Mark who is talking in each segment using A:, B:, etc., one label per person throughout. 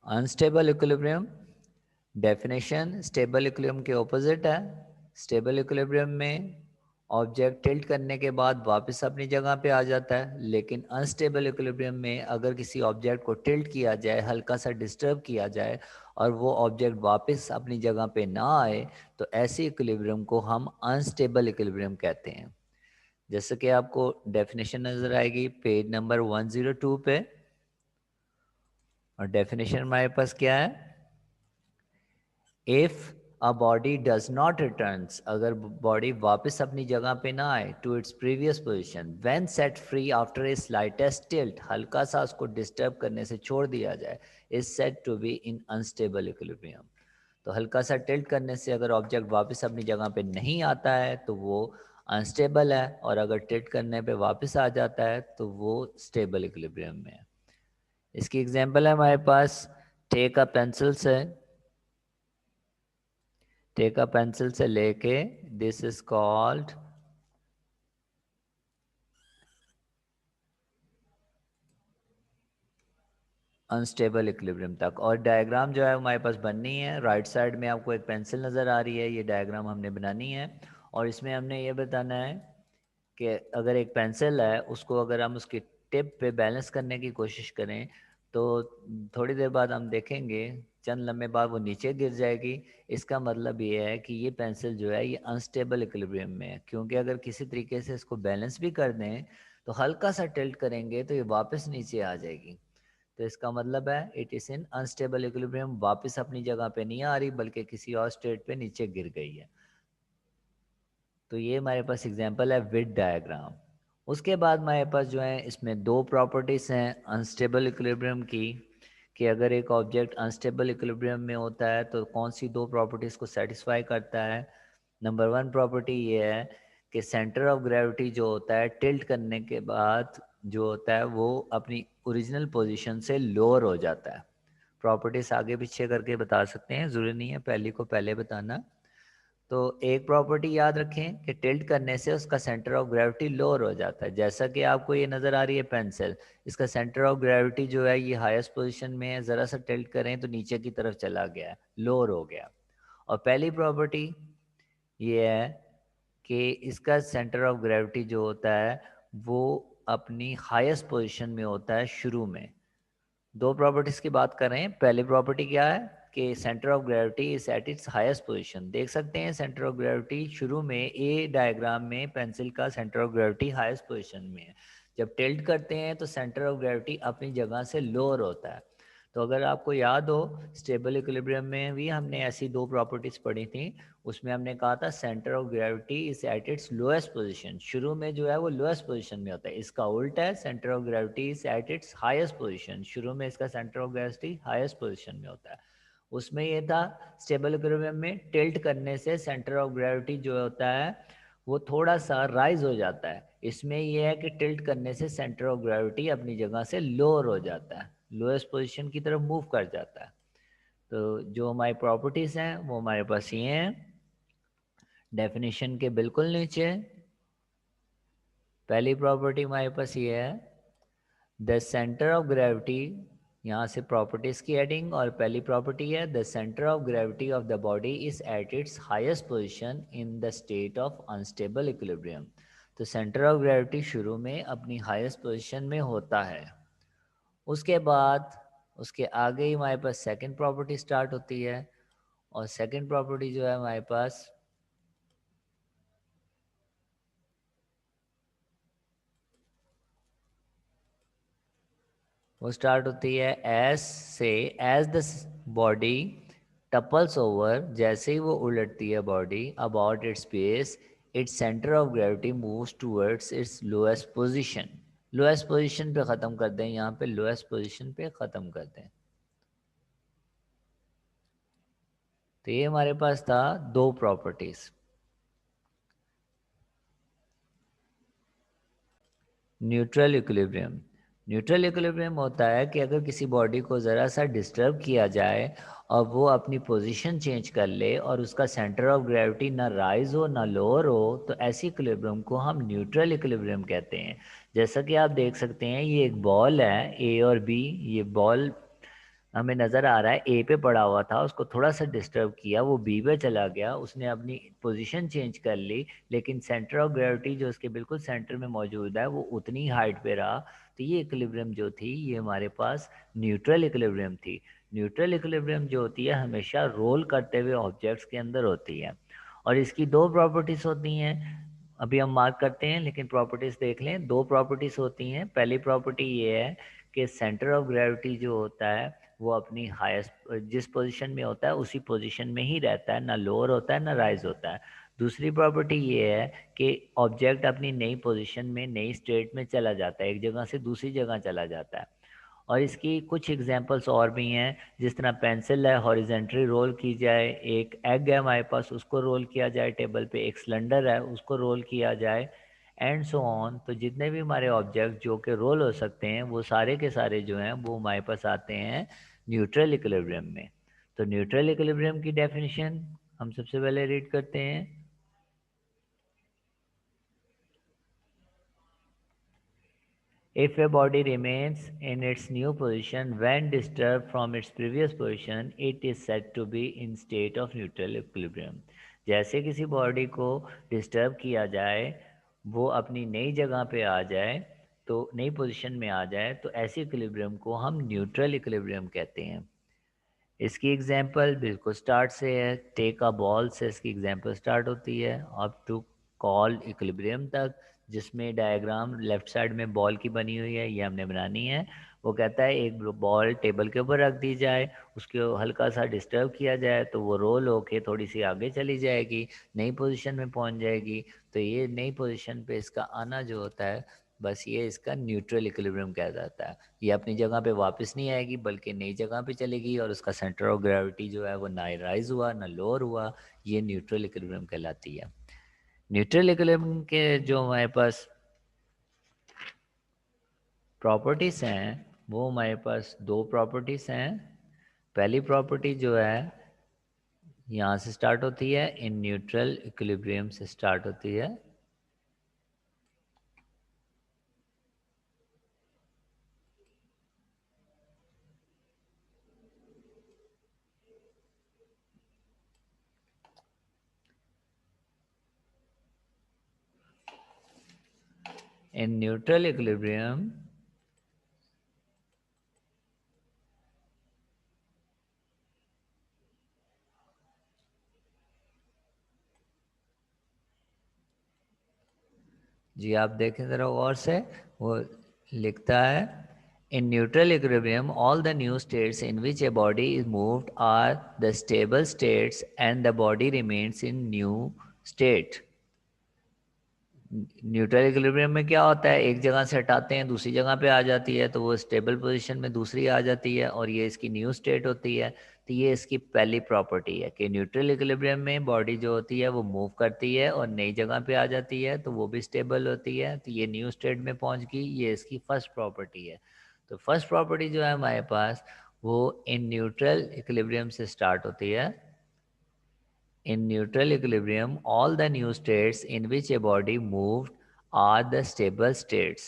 A: Unstable equilibrium definition stable equilibrium के opposite है। Stable equilibrium में ऑब्जेक्ट टिल्ट करने के बाद वापस अपनी जगह पे आ जाता है, लेकिन अनस्टेबल इक्विलिब्रियम में अगर किसी ऑब्जेक्ट को टिल्ट किया जाए, हल्का सा डिस्टर्ब किया जाए और वो ऑब्जेक्ट वापस अपनी जगह पे ना आए, तो ऐसी इक्विलिब्रियम को हम अनस्टेबल इक्विलिब्रियम कहते हैं। जैसे कि आपको डेफिनेशन नजर आएगी पेज नंबर 102 पे, और डेफिनेशन हमारे पास क्या है? If a body does not returns, अगर बॉडी वापस अपनी जगह पे ना आए to its previous position when set free after a slightest tilt, हल्का सा उसको डिस्टर्ब करने से छोड़ दिया जाए, is said to be in unstable equilibrium. तो हल्का सा टिल्ट करने से अगर ऑब्जेक्ट वापस अपनी जगह पे नहीं आता है तो वो अनस्टेबल है, और अगर टिल्ट करने पे वापस आ जाता है तो वो स्टेबल इक्विलिब्रियम में है। इसकी एग्जांपल है हमारे पास, टेक अ पेंसिल से, टेक अ पेंसिल से लेके this is called unstable equilibrium तक। और डायग्राम जो है हमारे पास बननी है, राइट साइड में आपको एक पेंसिल नज़र आ रही है, ये डायग्राम हमने बनानी है। और इसमें हमने ये बताना है कि अगर एक पेंसिल है उसको अगर हम उसकी टिप पे बैलेंस करने की कोशिश करें तो थोड़ी देर बाद हम देखेंगे, चंद लम्हे बाद वो नीचे गिर जाएगी। इसका मतलब ये है कि ये पेंसिल जो है ये अनस्टेबल इक्विलिब्रियम में है, क्योंकि अगर किसी तरीके से इसको बैलेंस भी कर दें तो हल्का सा टिल्ट करेंगे तो ये वापस नीचे आ जाएगी। तो इसका मतलब है it is in unstable equilibrium, वापस अपनी जगह पे नहीं आ रही बल्कि किसी और स्टेट पे नीचे गिर गई है। तो ये हमारे पास एग्जांपल है विद डायग्राम। उसके बाद हमारे पास जो है इसमें दो प्रॉपर्टीज़ हैं अनस्टेबल इक्विलिब्रियम की, कि अगर एक ऑब्जेक्ट अनस्टेबल इक्विलिब्रियम में होता है तो कौन सी दो प्रॉपर्टीज़ को सेटिस्फाई करता है। नंबर वन प्रॉपर्टी ये है कि सेंटर ऑफ ग्रेविटी जो होता है टिल्ट करने के बाद जो होता है वो अपनी ओरिजिनल पोजीशन से लोअर हो जाता है। प्रॉपर्टीज़ आगे पीछे करके बता सकते हैं, ज़रूरी नहीं है पहली को पहले बताना। तो एक प्रॉपर्टी याद रखें कि टिल्ट करने से उसका सेंटर ऑफ ग्रेविटी लोअर हो जाता है। जैसा कि आपको ये नज़र आ रही है पेंसिल, इसका सेंटर ऑफ ग्रेविटी जो है ये हाईएस्ट पोजीशन में है, ज़रा सा टिल्ट करें तो नीचे की तरफ चला गया, लोअर हो गया। और पहली प्रॉपर्टी ये है कि इसका सेंटर ऑफ ग्रेविटी जो होता है वो अपनी हाईएस्ट पोजीशन में होता है शुरू में। दो प्रॉपर्टीज की बात कर रहे हैं। पहली प्रॉपर्टी क्या है कि centre of gravity is at its highest position. देख सकते हैं सेंटर ऑफ ग्रेविटी शुरू में ए डायग्राम में पेंसिल का centre of gravity highest position में है। जब टिल्ट करते हैं तो सेंटर ऑफ ग्रेविटी अपनी जगह से लोअर होता है। तो अगर आपको याद हो स्टेबल इक्विलिब्रियम में भी हमने ऐसी दो प्रॉपर्टीज पढ़ी थी। उसमें हमने कहा था centre of gravity is at its lowest position, शुरू में जो है वो लोएस्ट पोजीशन में होता है। इसका उल्टा है, centre of gravity is at its highest position, शुरू में इसका centre of gravity highest position में होता है। उसमें ये था स्टेबल इक्विलिब्रियम में टिल्ट करने से सेंटर ऑफ ग्रेविटी जो होता है वो थोड़ा सा राइज हो जाता है। इसमें यह है कि टिल्ट करने से सेंटर ऑफ ग्रेविटी अपनी जगह से लोअर हो जाता है, लोएस्ट पोजीशन की तरफ मूव कर जाता है। तो जो हमारी प्रॉपर्टीज़ हैं वो हमारे पास ये हैं डेफिनेशन के बिल्कुल नीचे। पहली प्रॉपर्टी हमारे पास ये है द सेंटर ऑफ ग्रेविटी, यहाँ से प्रॉपर्टीज़ की एडिंग, और पहली प्रॉपर्टी है the centre of gravity of the body is at its highest position in the state of unstable equilibrium. तो सेंटर ऑफ ग्रेविटी शुरू में अपनी हाईएस्ट पोजीशन में होता है। उसके बाद उसके आगे ही हमारे पास सेकंड प्रॉपर्टी स्टार्ट होती है, और सेकंड प्रॉपर्टी जो है हमारे पास वो स्टार्ट होती है एस से, as the body topples over, जैसे ही वो उलटती है body about its base, its centre of gravity moves towards its lowest position. Lowest position पे ख़त्म कर दें, यहाँ पे लोएस्ट पोजीशन पे ख़त्म कर दें। तो ये हमारे पास था दो properties. Neutral equilibrium, neutral equilibrium होता है कि अगर किसी बॉडी को ज़रा सा डिस्टर्ब किया जाए और वो अपनी पोजीशन चेंज कर ले और उसका सेंटर ऑफ ग्रेविटी ना राइज हो ना लोअर हो, तो ऐसी इक्विलिब्रियम को हम न्यूट्रल इक्विलिब्रियम कहते हैं। जैसा कि आप देख सकते हैं ये एक बॉल है ए और बी, ये बॉल हमें नज़र आ रहा है ए पे पड़ा हुआ था, उसको थोड़ा सा डिस्टर्ब किया, वो बी पे चला गया, उसने अपनी पोजीशन चेंज कर ली, लेकिन सेंटर ऑफ ग्रेविटी जो उसके बिल्कुल सेंटर में मौजूद है वो उतनी हाइट पे रहा। तो ये इक्विलिब्रियम जो थी ये हमारे पास न्यूट्रल इक्विलिब्रियम थी। न्यूट्रल इक्विलिब्रियम जो होती है हमेशा रोल करते हुए ऑब्जेक्ट्स के अंदर होती है, और इसकी दो प्रॉपर्टीज होती हैं, अभी हम मार्क करते हैं लेकिन प्रॉपर्टीज देख लें। दो प्रॉपर्टीज होती हैं। पहली प्रॉपर्टी ये है कि सेंटर ऑफ ग्रेविटी जो होता है वो अपनी हाईएस्ट जिस पोजीशन में होता है उसी पोजीशन में ही रहता है, ना लोअर होता है ना राइज होता है। दूसरी प्रॉपर्टी ये है कि ऑब्जेक्ट अपनी नई पोजीशन में नई स्टेट में चला जाता है, एक जगह से दूसरी जगह चला जाता है। और इसकी कुछ एग्जांपल्स और भी हैं, जिस तरह पेंसिल है हॉरिजेंटली रोल की जाए, एक एग है हमारे पास उसको रोल किया जाए टेबल पे, एक सिलेंडर है उसको रोल किया जाए, एंड सो ऑन। तो जितने भी हमारे ऑब्जेक्ट जो कि रोल हो सकते हैं वो सारे के सारे जो हैं वो हमारे पास आते हैं न्यूट्रल इक्विलिब्रियम में। तो न्यूट्रल इक्विलिब्रियम की डेफिनेशन हम सबसे पहले रीड करते हैं। If a body remains in its new position when disturbed from its previous position, it is said to be in state of neutral equilibrium. जैसे किसी बॉडी को डिस्टर्ब किया जाए, वो अपनी नई जगह पे आ जाए, तो नई पोजीशन में आ जाए, तो ऐसी इक्विलिब्रियम को हम न्यूट्रल इक्विलिब्रियम कहते हैं। इसकी एग्जांपल बिल्कुल स्टार्ट से है, टेक अ बॉल से इसकी एग्जांपल स्टार्ट होती है अप टू कॉल इक्विलिब्रियम तक, जिसमें डायग्राम लेफ्ट साइड में बॉल की बनी हुई है, ये हमने बनानी है। वो कहता है एक बॉल टेबल के ऊपर रख दी जाए, उसको हल्का सा डिस्टर्ब किया जाए तो वो रोल होके थोड़ी सी आगे चली जाएगी, नई पोजीशन में पहुंच जाएगी। तो ये नई पोजीशन पे इसका आना जो होता है, बस ये इसका न्यूट्रल इक्विलिब्रियम कहा जाता है। ये अपनी जगह पे वापस नहीं आएगी बल्कि नई जगह पे चलेगी, और उसका सेंटर ऑफ ग्रेविटी जो है वो ना राइज हुआ ना लोअर हुआ। ये न्यूट्रल इक्विलिब्रियम कहलाती है। न्यूट्रल इक्विलिब्रियम के जो हमारे पास प्रॉपर्टीज हैं वो हमारे पास दो प्रॉपर्टीज हैं। पहली प्रॉपर्टी जो है यहाँ से स्टार्ट होती है, इन न्यूट्रल इक्विलिब्रियम से स्टार्ट होती है। इन न्यूट्रल इक्विलिब्रियम जी आप देखें ज़रा गौर से, वो लिखता है in neutral equilibrium all the new states in which a body is moved are the stable states and the body remains in new state. Neutral equilibrium में क्या होता है, एक जगह से हटाते हैं दूसरी जगह पे आ जाती है, तो वो स्टेबल पोजीशन में दूसरी आ जाती है, और ये इसकी न्यू स्टेट होती है। तो ये इसकी पहली प्रॉपर्टी है कि न्यूट्रल इक्विलिब्रियम में बॉडी जो होती है वो मूव करती है और नई जगह पे आ जाती है, तो वो भी स्टेबल होती है, तो ये न्यू स्टेट में पहुंच गई। ये इसकी फर्स्ट प्रॉपर्टी है। तो फर्स्ट प्रॉपर्टी जो है हमारे पास वो इन न्यूट्रल इक्विलिब्रियम से स्टार्ट होती है। In neutral equilibrium, all the new states in which a body moved are the stable states.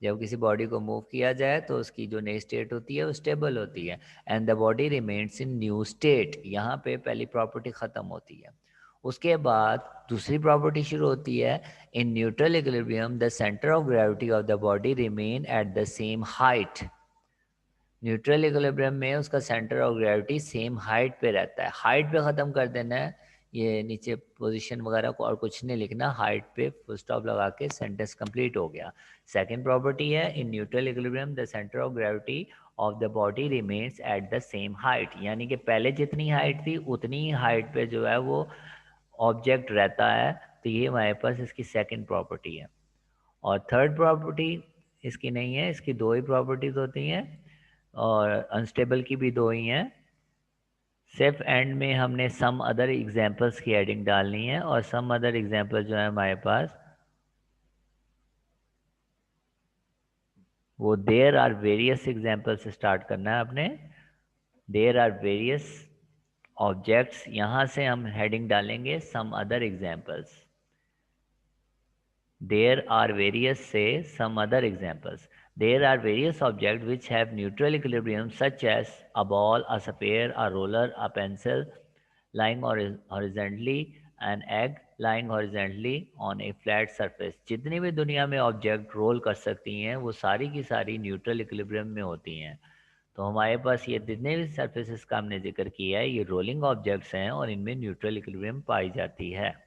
A: जब किसी बॉडी को मूव किया जाए तो उसकी जो नई स्टेट होती है वो स्टेबल होती है। And the body remains in new state, यहाँ पे पहली प्रॉपर्टी खत्म होती है। उसके बाद दूसरी प्रॉपर्टी शुरू होती है। In neutral equilibrium the centre of gravity of the body remain at the same height. Neutral equilibrium में उसका centre of gravity same height पे रहता है। हाइट पे ख़त्म कर देना है, ये नीचे पोजीशन वगैरह को और कुछ नहीं लिखना, हाइट पे फुल स्टॉप लगा के सेंटेंस कंप्लीट हो गया। सेकंड प्रॉपर्टी है in neutral equilibrium the centre of gravity of the body remains at the same height, यानी कि पहले जितनी हाइट थी उतनी ही हाइट पे जो है वो ऑब्जेक्ट रहता है। तो ये हमारे पास इसकी सेकेंड प्रॉपर्टी है। और थर्ड प्रॉपर्टी इसकी नहीं है, इसकी दो ही प्रॉपर्टीज होती हैं, और अनस्टेबल की भी दो ही हैं। सिर्फ एंड में हमने सम अदर एग्जांपल्स की हेडिंग डालनी है, और सम अदर एग्जांपल जो है हमारे पास वो देयर आर वेरियस एग्जांपल से स्टार्ट करना है आपने। देयर आर वेरियस ऑब्जेक्ट्स, यहाँ से हम हेडिंग डालेंगे some other examples. There are various से some other examples, There are various objects which have neutral equilibrium such as a ball, a sphere, a roller, a pencil lying horizontally, an egg lying horizontally on a flat surface. जितनी भी दुनिया में object role कर सकती हैं वो सारी की सारी न्यूट्रल इक्विलिब्रियम में होती हैं। तो हमारे पास ये जितने भी सरफेसेस का हमने जिक्र किया है ये रोलिंग ऑब्जेक्ट्स हैं और इनमें न्यूट्रल इक्विलिब्रियम पाई जाती है।